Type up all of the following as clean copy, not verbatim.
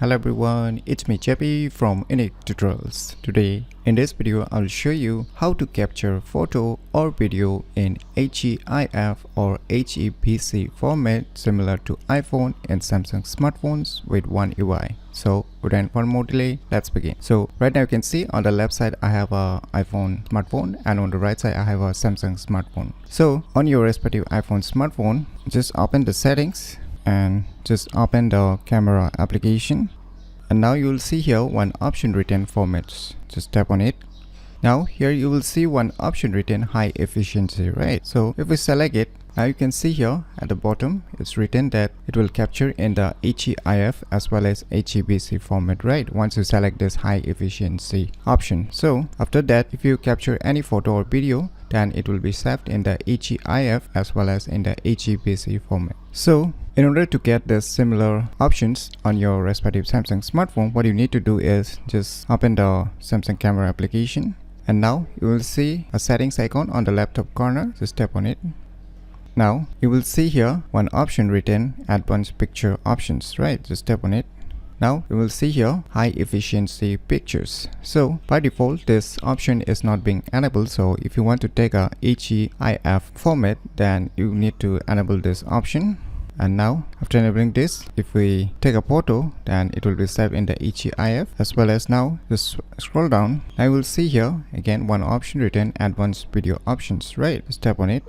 Hello everyone, it's me JP from UniqueTutorials. Today in this video I'll show you how to capture photo or video in HEIF or HEVC format similar to iPhone and Samsung smartphones with One UI. So without one more delay, let's begin. So right now you can see on the left side I have a iPhone smartphone and on the right side I have a Samsung smartphone. So on your respective iPhone smartphone, just open the settings and just open the camera application, and now you will see here one option written formats. Just tap on it. Now here you will see one option written high efficiency, right? So if we select it, now you can see here at the bottom it's written that it will capture in the HEIF as well as HEVC format, right? Once you select this high efficiency option. So after that, if you capture any photo or video, then it will be saved in the HEIF as well as in the HEVC format. So in order to get the similar options on your respective Samsung smartphone, what you need to do is just open the Samsung camera application, and now you will see a settings icon on the laptop corner. Just tap on it. Now you will see here one option written advanced picture options, right? Just tap on it. Now you will see here high efficiency pictures. So by default this option is not being enabled, so if you want to take a HEIF format, then you need to enable this option. And now after enabling this, if we take a photo, then it will be saved in the HEIF as well as. Now just scroll down, I will see here again one option written advanced video options, right? Just tap on it.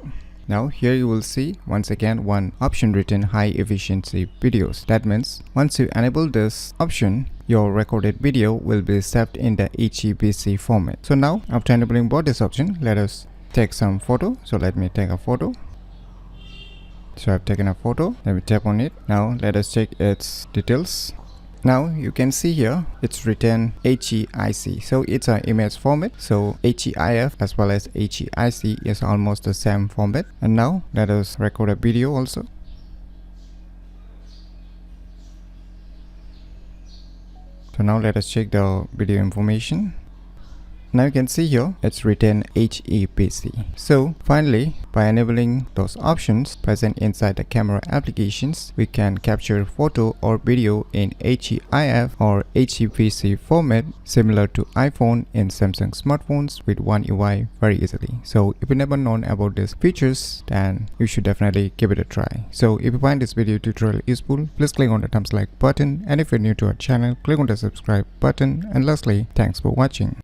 Now here you will see once again one option written high efficiency videos. That means once you enable this option, your recorded video will be saved in the HEVC format. So now after enabling both this option, let us take some photo. So let me take a photo. So I've taken a photo. Let me tap on it. Now let us check its details. Now you can see here it's written HEIC, so it's an image format. So HEIF as well as HEIC is almost the same format. And now let us record a video also. So now let us check the video information. Now you can see here it's written HEVC. So finally, by enabling those options present inside the camera applications, we can capture photo or video in HEIF or HEVC format similar to iPhone and Samsung smartphones with One UI very easily. So if you never known about these features, then you should definitely give it a try. So if you find this video tutorial useful, please click on the thumbs like button, and if you're new to our channel, click on the subscribe button. And lastly, thanks for watching.